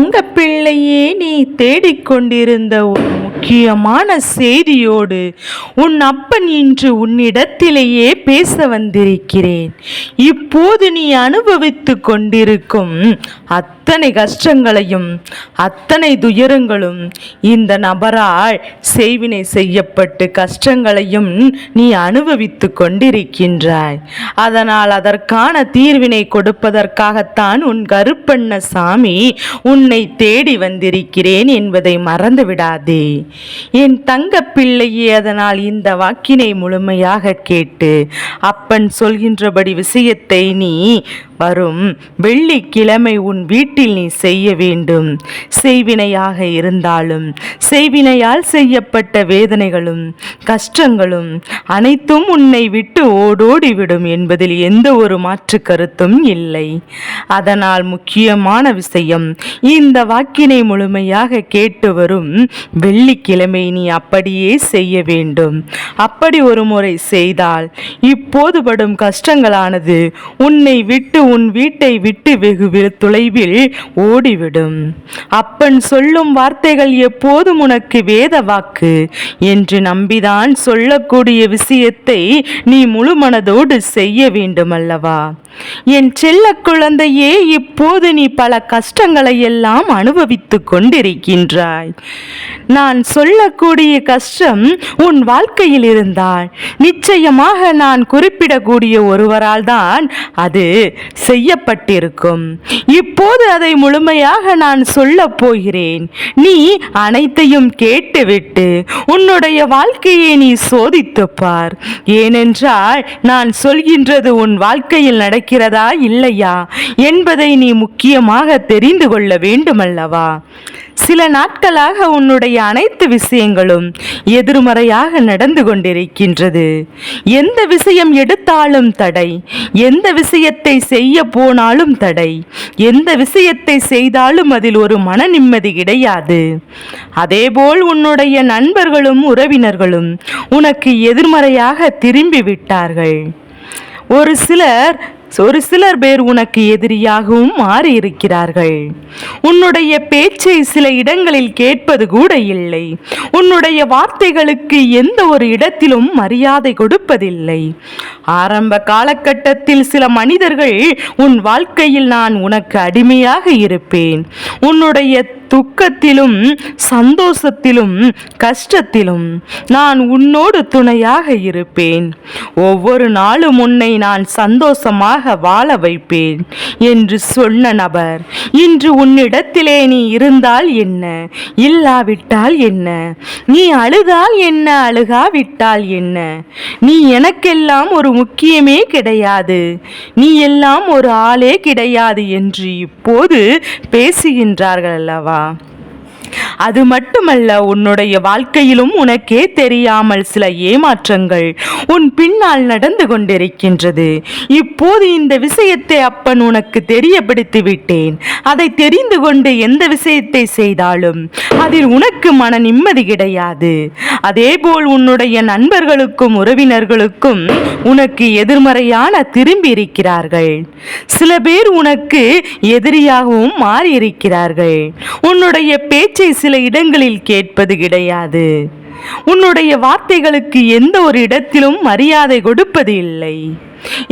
தங்க பிள்ளையே, நீ தேடிக்கொண்டிருந்த ஒரு முக்கியமான செய்தியோடு உன் அப்பன் இன்று உன்னிடத்திலேயே பேச வந்திருக்கிறேன். இப்போது நீ அனுபவித்து கொண்டிருக்கும் அத்தனை கஷ்டங்களையும் அத்தனை துயரங்களும் இந்த நபரால் செய்வினை செய்யப்பட்டு கஷ்டங்களையும் நீ அனுபவித்து கொண்டிருக்கின்றாய். அதனால் அதற்கான தீர்வினை கொடுப்பதற்காகத்தான் உன் கருப்பண்ண சாமி உன்னை தேடி வந்திருக்கிறேன் என்பதை மறந்து விடாதே என் தங்க பிள்ளையே. அதனால் இந்த வாக்கினை முழுமையாக கேட்டு அப்பன் சொல்கின்றபடி விஷயத்தை நீ வரும் வெள்ளிக்கிழமை உன் வீட்டில் நீ செய்ய வேண்டும். செய்வினையாக இருந்தாலும் செய்வினையால் செய்யப்பட்ட வேதனைகளும் கஷ்டங்களும் அனைத்தும் உன்னை விட்டு ஓடோடிவிடும் என்பதில் எந்த ஒரு மாற்று கருத்தும் இல்லை. அதனால் முக்கியமான விஷயம், இந்த வாக்கினை முழுமையாக கேட்டு வரும் வெள்ளிக்கிழமை நீ அப்படியே செய்ய வேண்டும். அப்படி ஒரு முறை செய்தால் இப்போது படும் கஷ்டங்களானது உன்னை விட்டு உன் வீட்டை விட்டு வெகு தொலைவில் ஓடிவிடும். அப்பன் சொல்லும் வார்த்தைகள் எப்போதும் உனக்கு வேத வாக்கு என்று நம்பிதான் சொல்லக்கூடிய விஷயத்தை நீ முழு மனதோடு செய்ய வேண்டும் அல்லவா? என் செல்ல குழந்தையே, இப்போது நீ பல கஷ்டங்களை எல்லாம் அனுபவித்து கொண்டிருக்கின்றாய். நான் சொல்லக்கூடிய கஷ்டம் உன் வாழ்க்கையில் இருந்தால் நிச்சயமாக நான் குறிப்பிடக்கூடிய ஒருவரால் தான் அது செய்யப்பட்டிருக்கும். இப்போது அதை முழுமையாக நான் சொல்ல போகிறேன். நீ அனைத்தையும் கேட்டுவிட்டு உன்னுடைய வாழ்க்கையை நீ சோதித்து பார். ஏனென்றால் நான் சொல்கின்றது உன் வாழ்க்கையில் நடக்கிறதா இல்லையா என்பதை நீ முக்கியமாக தெரிந்து கொள்ள வேண்டுமல்லவா? சில நாட்களாக உன்னுடைய அனைத்து விஷயங்களும் எதிர்மறையாக நடந்து கொண்டிருக்கின்றது. எந்த விஷயம் எடுத்தாலும் தடை, எந்த விஷயத்தை செய்ய போனாலும் தடை, எந்த விஷயத்தை செய்தாலும் அதில் ஒரு மன நிம்மதி கிடையாது. அதேபோல் உன்னுடைய நண்பர்களும் உறவினர்களும் உனக்கு எதிர்மறையாக திரும்பி விட்டார்கள். ஒரு சிலர் பேர் உனக்கு எதிரியாகவும் மாறி இருக்கிறார்கள். உன்னுடைய பேச்சை சில இடங்களில் கேட்பது கூட இல்லை. உன்னுடைய வார்த்தைகளுக்கு எந்த ஒரு இடத்திலும் மரியாதை கொடுப்பதில்லை. ஆரம்ப காலகட்டத்தில் சில மனிதர்கள் உன் வாழ்க்கையில் நான் உனக்கு அடிமையாக இருப்பேன், உன்னுடைய துக்கத்திலும் சந்தோஷத்திலும் கஷ்டத்திலும் நான் உன்னோடு துணையாக இருப்பேன், ஒவ்வொரு நாளும் உன்னை நான் சந்தோஷமாக வாழ வைப்பேன் என்று சொன்ன நபர் இன்று உன்னிடத்திலே நீ இருந்தால் என்ன, இல்லாவிட்டால் என்ன, நீ அழுதால் என்ன, அழுகாவிட்டால் என்ன, நீ எனக்கெல்லாம் ஒரு முக்கியமே கிடையாது, நீ எல்லாம் ஒரு ஆளே கிடையாது என்று இப்போது பேசுகின்றார்கள் அல்லவா? அது மட்டுமல்ல, உன்னுடைய வாழ்க்கையிலும் உனக்கே தெரியாமல் சில ஏமாற்றங்கள் உன் பின்னால் நடந்து கொண்டிருக்கின்றது. இப்போது இந்த விஷயத்தை அப்பன் உனக்கு தெரியப்படுத்தி விட்டேன். அதை தெரிந்து கொண்டு எந்த விஷயத்தை செய்தாலும் அதில் உனக்கு மன நிம்மதி கிடையாது. அதேபோல் உன்னுடைய நண்பர்களுக்கும் உறவினர்களுக்கும் உனக்கு எதிர்மறையான திரும்பி இருக்கிறார்கள். சில பேர் உனக்கு எதிரியாகவும் மாறி இருக்கிறார்கள். உன்னுடைய பேச்சை சில இடங்களில் கேட்பது கிடையாது. உன்னுடைய வார்த்தைகளுக்கு எந்த ஒரு இடத்திலும் மரியாதை கொடுப்பது இல்லை.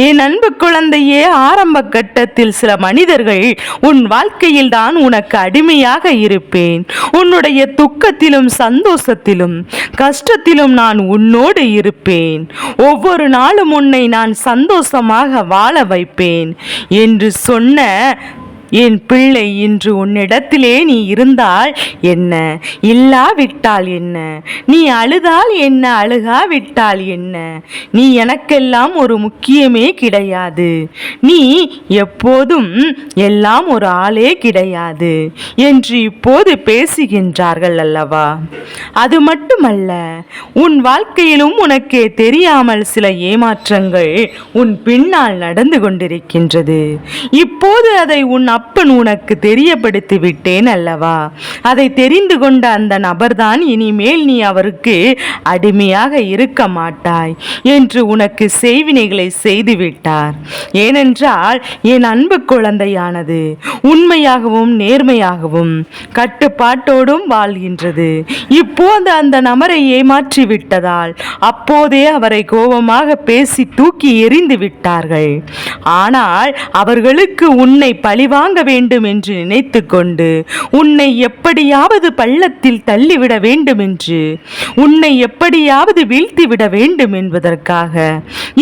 என் அன்பு குழந்தையே, ஆரம்ப கட்டத்தில் சில மனிதர்கள் உன் வாழ்க்கையில் தான் உனக்கு அடிமையாக இருப்பேன், உன்னுடைய துக்கத்திலும் சந்தோஷத்திலும் கஷ்டத்திலும் நான் உன்னோடு இருப்பேன், ஒவ்வொரு நாளும் உன்னை நான் சந்தோஷமாக வாழ வைப்பேன் என்று சொன்ன என் பிள்ளை, இன்று உன்னிடத்திலே நீ இருந்தால் என்ன, இல்லாவிட்டால் என்ன, நீ அழுதால் என்ன, அழுகாவிட்டால் என்ன, நீ எனக்கெல்லாம் ஒரு முக்கியமே கிடையாது, நீ எப்போதும் எல்லாம் ஒரு ஆளே கிடையாது என்று இப்போது பேசுகின்றார்கள் அல்லவா? அது மட்டுமல்ல, உன் வாழ்க்கையிலும் உனக்கே தெரியாமல் சில ஏமாற்றங்கள் உன் பின்னால் நடந்து கொண்டிருக்கின்றது. இப்போது அதை உன் அப்பன் உனக்கு தெரியப்படுத்தி விட்டேன் அல்லவா? அதை தெரிந்து கொண்ட அந்த நபர்தான் இனிமேல் நீ அவருக்கு அடிமையாக இருக்க மாட்டாய் என்று உனக்கு செய்வினைகளை செய்துவிட்டார். ஏனென்றால் என் அன்பு குழந்தையானது உண்மையாகவும் நேர்மையாகவும் கட்டுப்பாட்டோடும் வாழ்கின்றது. இப்போது அந்த நபரை ஏமாற்றி விட்டதால் அப்போதே அவரை கோபமாக பேசி தூக்கி எறிந்து விட்டார்கள். ஆனால் அவர்களுக்கு உன்னை பழிவாங்க வேண்டும் என்று நினைத்து கொண்டு உன்னை எப்படியாவது பள்ளத்தில் தள்ளிவிட வேண்டும் என்று, உன்னை எப்படியாவது வீழ்த்திவிட வேண்டும் என்பதற்காக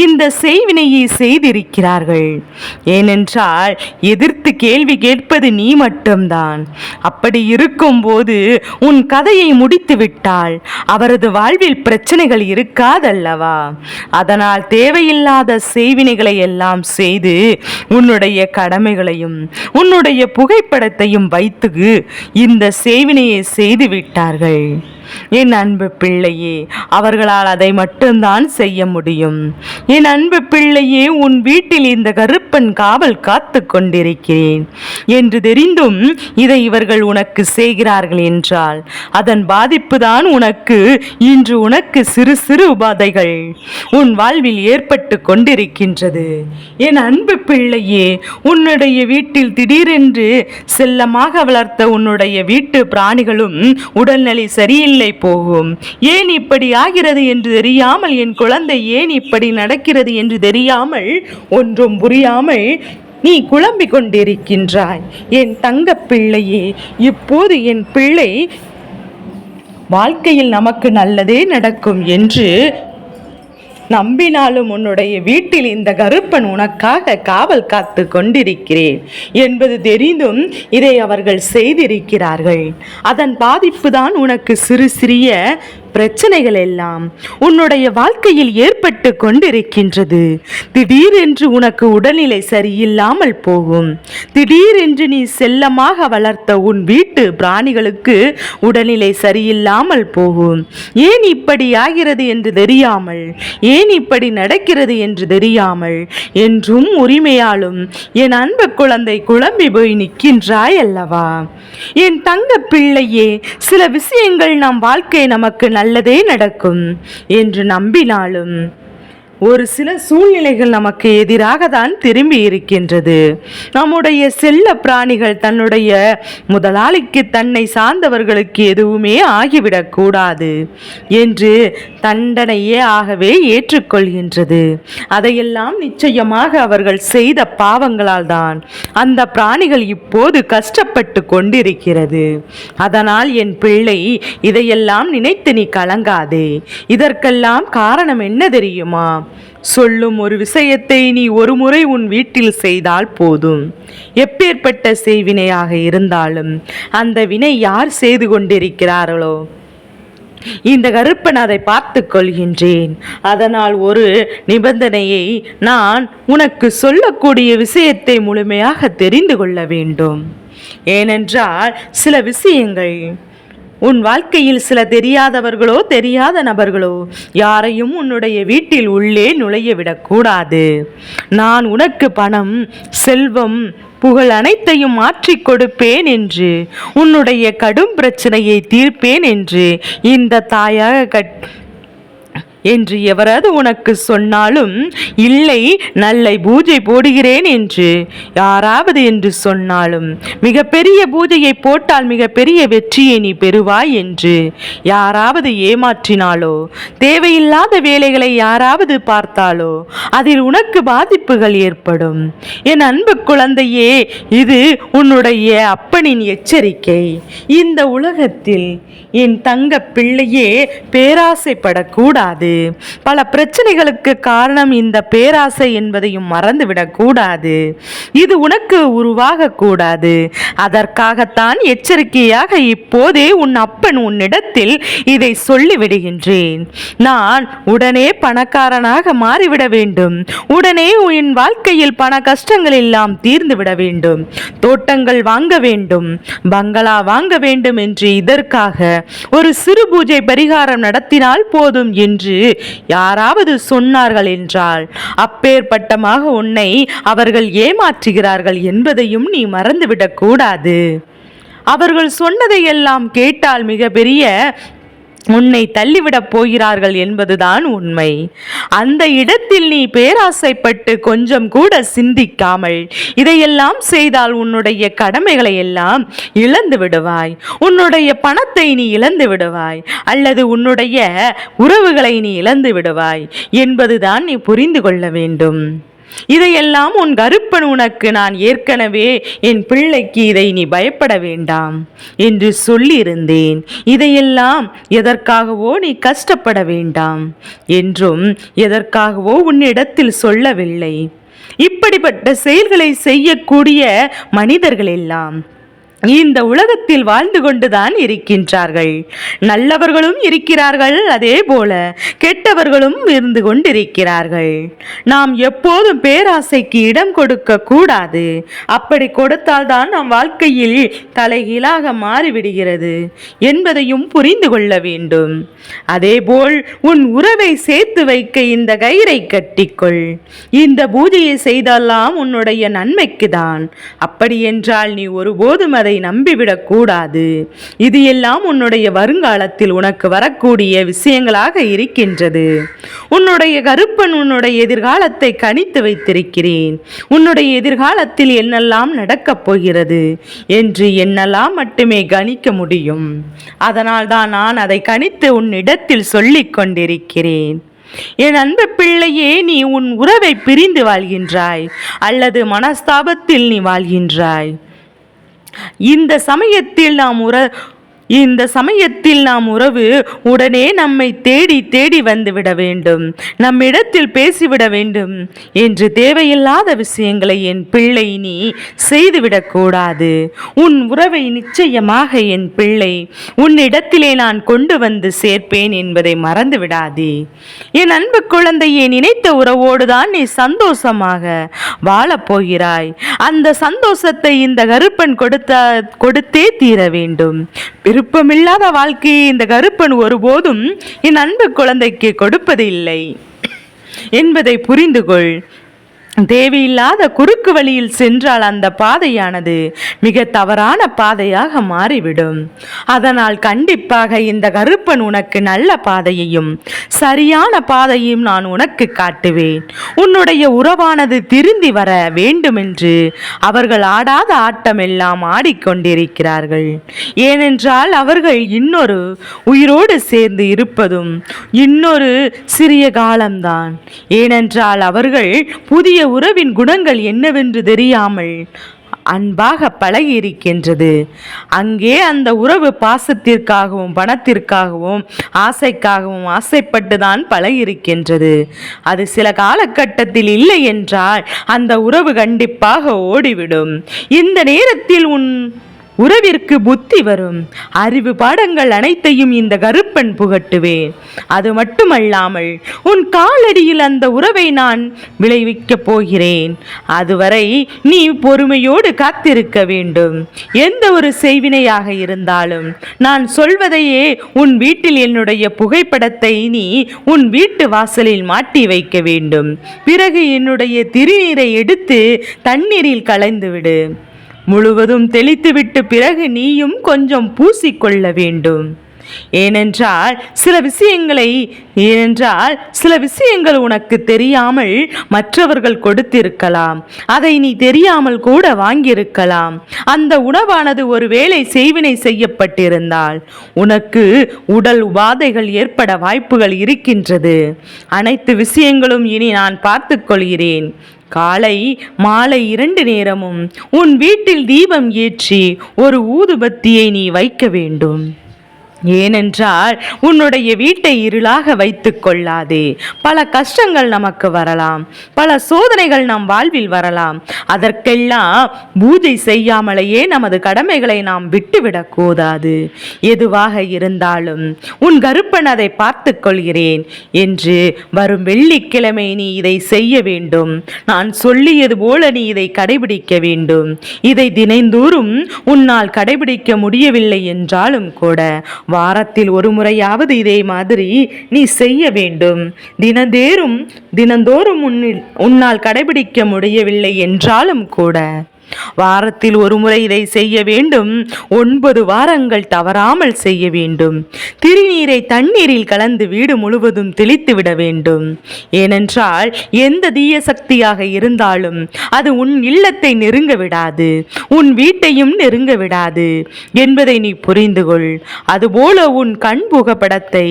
இந்த செய்வினையை செய்திருக்கிறார்கள். ஏனென்றால் எதிர்த்து கேள்வி கேட்பது நீ மட்டும்தான். அப்படி இருக்கும் போது உன் கதையை முடித்து விட்டால் அவரது வாழ்வில் பிரச்சனைகள் இருக்காதல்லவா? அதனால் தேவையில்லாத செய்வினைகளை எல்லாம் செய்து உன்னுடைய கடமைகளையும் உன்னுடைய புகைப்படத்தையும் வைத்து இந்த செய்வினையை செய்து விட்டார்கள். என் அன்பு பிள்ளையே, அவர்களால் அதை மட்டும்தான் செய்ய முடியும். என் அன்பு பிள்ளையே, உன் வீட்டில் இந்த கருப்பன் காவல் காத்து கொண்டிருக்கிறேன் என்று தெரிந்தும் இதை இவர்கள் உனக்கு செய்கிறார்கள் என்றால் அதன் பாதிப்பு தான் இன்று உனக்கு சிறு சிறு உபாதைகள் உன் வாழ்வில் ஏற்பட்டு கொண்டிருக்கின்றது. என் அன்பு பிள்ளையே, உன்னுடைய வீட்டில் திடீரென்று செல்லமாக வளர்த்த உன்னுடைய வீட்டு பிராணிகளும் உடல்நிலை சரியில்லை போகும். ஏன் இப்படி ஆகிறது என்று தெரியாமல், என் குழந்தை ஏன் இப்படி நடக்கிறது என்று தெரியாமல், ஒன்றும் புரியாமல் நீ குழம்பிக் கொண்டிருக்கின்றாய். என் தங்க பிள்ளையே, இப்போது என் பிள்ளை வாழ்க்கையில் நமக்கு நல்லதே நடக்கும் என்று நம்பினாலும் உன்னுடைய வீட்டில் இந்த கருப்பன் உனக்காக காவல் காத்து கொண்டிருக்கிறேன் என்பது தெரிந்தும் இதை அவர்கள் செய்திருக்கிறார்கள். அதன் பாதிப்பு தான் உனக்கு சிறு சிறிய பிரச்சனைகள் எல்லாம் உன்னுடைய வாழ்க்கையில் ஏற்பட்டு கொண்டிருக்கின்றது. திடீரென்று உனக்கு உடல்நிலை சரியில்லாமல் போகும். திடீரென்று நீ செல்லமாக வளர்த்த உன் வீட்டு பிராணிகளுக்கு உடல்நிலை சரியில்லாமல் போகும். ஏன் இப்படி ஆகிறது என்று தெரியாமல், ஏன் இப்படி நடக்கிறது என்று தெரியாமல் என்றும் உரிமையாலும் என் அன்பு குழந்தை குழம்பி போய் நிற்கின்றாய் அல்லவா? என் தங்க பிள்ளையே, சில விஷயங்கள் நம் வாழ்க்கை நமக்கு நல்லதே நடக்கும் என்று நம்பினாலும் ஒரு சில சூழ்நிலைகள் நமக்கு எதிராக தான் திரும்பி இருக்கின்றது. நம்முடைய செல்ல பிராணிகள் தன்னுடைய முதலாளிக்கு தன்னை சார்ந்தவர்களுக்கு எதுவுமே ஆகிவிடக்கூடாது என்று தண்டனையே ஆகவே ஏற்றுக்கொள்கின்றது. அதையெல்லாம் நிச்சயமாக அவர்கள் செய்த பாவங்களால் தான் அந்த பிராணிகள் இப்போது கஷ்டப்பட்டு கொண்டிருக்கிறது. அதனால் என் பிள்ளை, இதையெல்லாம் நினைத்து நீ கலங்காதே. இதற்கெல்லாம் காரணம் என்ன தெரியுமா? சொல்லும் ஒரு விஷயத்தை நீ ஒரு முறை உன் வீட்டில் செய்தால் போதும். எப்பேற்பட்ட செய்வினையாக இருந்தாலும் அந்த வினை யார் செய்து கொண்டிருக்கிறார்களோ இந்த கருப்பன் அதை பார்த்து கொள்கின்றேன். அதனால் ஒரு நிபந்தனையை நான் உனக்கு சொல்லக்கூடிய விஷயத்தை முழுமையாக தெரிந்து கொள்ள வேண்டும். ஏனென்றால் சில விஷயங்கள் உன் வாழ்க்கையில் சில தெரியாதவர்களோ தெரியாத நபர்களோ யாரையும் உன்னுடைய வீட்டில் உள்ளே நுழைய விடக்கூடாது. நான் உனக்கு பணம், செல்வம், புகழ் அனைத்தையும் மாற்றிக் கொடுப்பேன் என்று, உன்னுடைய கடும் பிரச்சனையை தீர்ப்பேன் என்று இந்த தாயாக என்று எவராது உனக்கு சொன்னாலும், இல்லை நல்லை பூஜை போடுகிறேன் என்று யாராவது என்று சொன்னாலும், மிகப்பெரிய பூஜையை போட்டால் மிகப்பெரிய வெற்றியை நீ பெறுவாய் என்று யாராவது ஏமாற்றினாலோ, தேவையில்லாத வேலைகளை யாராவது பார்த்தாலோ அதில் உனக்கு பாதிப்புகள் ஏற்படும். என் அன்பு குழந்தையே, இது உன்னுடைய அப்பனின் எச்சரிக்கை. இந்த உலகத்தில் என் தங்க பிள்ளையே பேராசைப்படக்கூடாது. பல பிரச்சனைகளுக்கு காரணம் இந்த பேராசை என்பதையும் மறந்துவிடக் கூடாது. இது உனக்கு உருவாக கூடாது. அதற்காகத்தான் எச்சரிக்கையாக இப்போதே உன் அப்பன் உன்னிடத்தில் இதை சொல்லிவிடுகின்றேன். நான் உடனே பணக்காரனாக மாறிவிட வேண்டும், உடனே உன் வாழ்க்கையில் பண கஷ்டங்கள் எல்லாம் தீர்ந்துவிட வேண்டும், தோட்டங்கள் வாங்க வேண்டும், பங்களா வாங்க வேண்டும் என்று இதற்காக ஒரு சிறு பூஜை பரிகாரம் நடத்தினால் போதும் என்று யாராவது சொன்னார்கள் என்றால் அப்பேற்பட்டமாக உன்னை அவர்கள் ஏமாற்றுகிறார்கள் என்பதையும் நீ மறந்துவிடக் கூடாது. அவர்கள் சொன்னதையெல்லாம் கேட்டால் மிக பெரிய உன்னை தள்ளிவிடப் போகிறார்கள் என்பதுதான் உண்மை. அந்த இடத்தில் நீ பேராசைப்பட்டு கொஞ்சம் கூட சிந்திக்காமல் இதையெல்லாம் செய்தால் உன்னுடைய கடமைகளை எல்லாம் இழந்து விடுவாய், உன்னுடைய பணத்தை நீ இழந்து விடுவாய், அல்லது உன்னுடைய உறவுகளை நீ இழந்து விடுவாய் என்பதுதான் நீ புரிந்து கொள்ள வேண்டும். இதையெல்லாம் உன் கருப்பன் உனக்கு நான் ஏற்கனவே என் பிள்ளைக்கு இதை நீ பயப்பட வேண்டாம் என்று சொல்லியிருந்தேன். இதையெல்லாம் எதற்காகவோ நீ கஷ்டப்பட வேண்டாம் என்றும் எதற்காகவோ உன்னிடத்தில் சொல்லவில்லை. இப்படிப்பட்ட செயல்களை செய்யக்கூடிய மனிதர்கள் எல்லாம் இந்த உலகத்தில் வாழ்ந்து கொண்டுதான் இருக்கின்றார்கள். நல்லவர்களும் இருக்கிறார்கள், அதே போல கெட்டவர்களும் இருந்து கொண்டிருக்கிறார்கள். நாம் எப்போதும் பேராசைக்கு இடம் கொடுக்க கூடாது. அப்படி கொடுத்தால்தான் நம் வாழ்க்கையில் தலைகீழாக மாறிவிடுகிறது என்பதையும் புரிந்து கொள்ள வேண்டும். அதேபோல் உன் உறவை சேர்த்து வைக்க இந்த கயிறை கட்டிக்கொள். இந்த பூஜையை செய்தெல்லாம் உன்னுடைய நன்மைக்கு தான். அப்படி என்றால் நீ ஒருபோதும் அதை நம்பிவிடக் கூடாது. இது எல்லாம் உன்னுடைய வருங்காலத்தில் உனக்கு வரக்கூடிய விஷயங்களாக இருக்கின்றது. உன்னுடைய கருப்பன் உன்னுடைய எதிர்காலத்தை கணித்து வைத்திருக்கிறேன். உன்னுடைய எதிர்காலத்தில் என்னெல்லாம் நடக்கப் போகிறது என்று என்னெல்லாம் மட்டுமே கணிக்க முடியும். அதனால் தான் நான் அதை கணித்து உன்னிடத்தில் சொல்லிக் கொண்டிருக்கிறேன். என் அன்பு பிள்ளையே, நீ உன் உறவை பிரிந்து வாழ்கின்றாய் அல்லது மனஸ்தாபத்தில் நீ வாழ்கின்றாய். இந்த சமயத்தில் நாம் உறவு உடனே நம்மை தேடி தேடி வந்துவிட வேண்டும், நம்மிடத்தில் பேசிவிட வேண்டும் என்று தேவையில்லாத விஷயங்களை என் பிள்ளை நீ செய்துவிடக்கூடாது. உன் உறவை நிச்சயமாக என் பிள்ளை உன்னிடத்திலே நான் கொண்டு வந்து சேர்ப்பேன் என்பதை மறந்து விடாதே. என் அன்பு குழந்தையை, நினைத்த உறவோடுதான் நீ சந்தோஷமாக வாழப்போகிறாய். அந்த சந்தோஷத்தை இந்த கருப்பன் கொடுத்தே தீர வேண்டும். விருப்பமில்லாத வாழ்க்கையை இந்த கருப்பன் ஒருபோதும் என் அன்பு குழந்தைக்கு கொடுப்பது இல்லை என்பதை புரிந்து கொள். தேவையில்லாத குறுக்கு வழியில் சென்றால் அந்த பாதையானது மிக தவறான பாதையாக மாறிவிடும். அதனால் கண்டிப்பாக இந்த கருப்பன் உனக்கு நல்ல பாதையையும் சரியான பாதையும் நான் உனக்கு காட்டுவேன். உன்னுடைய உறவானது திருந்தி வர வேண்டுமென்று அவர்கள் ஆடாத ஆட்டம் எல்லாம் ஆடிக்கொண்டிருக்கிறார்கள். ஏனென்றால் அவர்கள் இன்னொரு உயிரோடு சேர்ந்து இருப்பதும் இன்னொரு சிறிய காலம்தான். ஏனென்றால் அவர்கள் புதிய உறவின் குணங்கள் என்னவென்று தெரியாமல் அன்பாக பழகி இருக்கின்றது. அங்கே அந்த உறவு பாசத்திற்காகவும் பணத்திற்காகவும் ஆசைக்காகவும் ஆசைப்பட்டுதான் பழகியிருக்கின்றது. அது சில காலகட்டத்தில் இல்லை என்றால் அந்த உறவு கண்டிப்பாக ஓடிவிடும். இந்த நேரத்தில் உன் உறவிற்கு புத்தி வரும். அறிவு பாடங்கள் அனைத்தையும் இந்த கருப்பன் புகட்டுவேன். அது மட்டுமல்லாமல் உன் காலடியில் அந்த உறவை நான் விளைவிக்கப் போகிறேன். அதுவரை நீ பொறுமையோடு காத்திருக்க வேண்டும். எந்த ஒரு செய்வினையாக இருந்தாலும் நான் சொல்வதையே உன் வீட்டில் என்னுடைய புகைப்படத்தை நீ உன் வீட்டு வாசலில் மாட்டி வைக்க வேண்டும். பிறகு என்னுடைய திருநீரை எடுத்து தண்ணீரில் கலந்துவிடு. முழுவதும் தெளித்துவிட்டு பிறகு நீயும் கொஞ்சம் பூசிக்கொள்ள வேண்டும். ஏனென்றால் சில விஷயங்கள் உனக்கு தெரியாமல் மற்றவர்கள் கொடுத்திருக்கலாம். அதை நீ தெரியாமல் கூட வாங்கியிருக்கலாம். அந்த உணவானது ஒருவேளை செய்வினை செய்யப்பட்டிருந்தால் உனக்கு உடல் உபாதைகள் ஏற்பட வாய்ப்புகள் இருக்கின்றது. அனைத்து விஷயங்களும் இனி நான் பார்த்துக் கொள்கிறேன். காலை மாலை 2 நேரமும் உன் வீட்டில் தீபம் ஏற்றி ஒரு ஊதுபத்தியை நீ வைக்க வேண்டும். ஏனென்றால் உன்னுடைய வீட்டை இருளாக வைத்துக் கொள்ளாதே. பல கஷ்டங்கள் நமக்கு வரலாம், பல சோதனைகள் நம் வாழ்வில் வரலாம். அதற்கெல்லாம் பூஜை செய்யாமலேயே நமது கடமைகளை நாம் விட்டுவிடக் கூடாது. எதுவாக இருந்தாலும் உன் கருப்பன் அதை பார்த்து கொள்கிறேன் என்று வரும் வெள்ளிக்கிழமை நீ இதை செய்ய வேண்டும். நான் சொல்லியது போல நீ இதை கடைபிடிக்க வேண்டும். இதை தினைந்தோறும் உன்னால் கடைபிடிக்க முடியவில்லை என்றாலும் கூட வாரத்தில் ஒரு முறையாவது இதே மாதிரி நீ செய்ய வேண்டும். தினந்தோறும் உன்னால் கடைபிடிக்க முடியவில்லை என்றாலும் கூட வாரத்தில் ஒரு முறை இதை செய்ய வேண்டும். 9 வாரங்கள் தவறாமல் செய்ய வேண்டும். திருநீரை தண்ணீரில் கலந்து வீடு முழுவதும் தெளித்து விட வேண்டும். ஏனென்றால் எந்த தீய சக்தியாக இருந்தாலும் அது உன் இல்லத்தை நெருங்க விடாது, உன் வீட்டையும் நெருங்க விடாது என்பதை நீ புரிந்து கொள். அதுபோல உன் கண் புகைப்படத்தை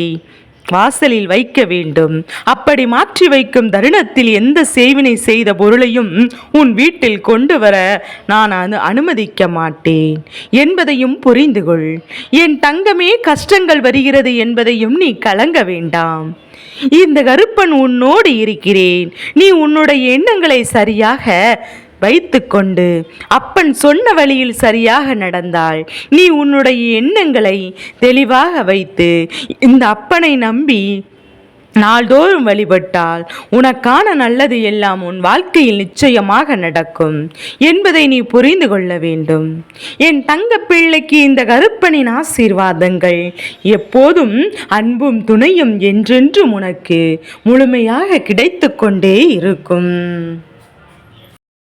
வாசலில் வைக்க வேண்டும். அப்படி மாற்றி வைக்கும் தருணத்தில் எந்த சேவினை செய்த பொருளையும் உன் வீட்டில் கொண்டு வர நான் அனுமதிக்க மாட்டேன் என்பதையும் புரிந்து கொள். என் தங்கமே, கஷ்டங்கள் வருகிறது என்பதையும் நீ கலங்க வேண்டாம். இந்த கருப்பன் உன்னோடு இருக்கிறேன். நீ உன்னுடைய எண்ணங்களை சரியாக வைத்துக்கொண்டு அப்பன் சொன்ன வழியில் சரியாக நடந்தால், நீ உன்னுடைய எண்ணங்களை தெளிவாக வைத்து இந்த அப்பனை நம்பி நாள்தோறும் வழிபட்டால் உனக்கான நல்லது எல்லாம் உன் வாழ்க்கையில் நிச்சயமாக நடக்கும் என்பதை நீ புரிந்து கொள்ள வேண்டும். என் தங்க பிள்ளைக்கு இந்த கருப்பனின் ஆசீர்வாதங்கள் எப்போதும் அன்பும் துணையும் என்றென்றும் உனக்கு முழுமையாக கிடைத்து கொண்டே இருக்கும்.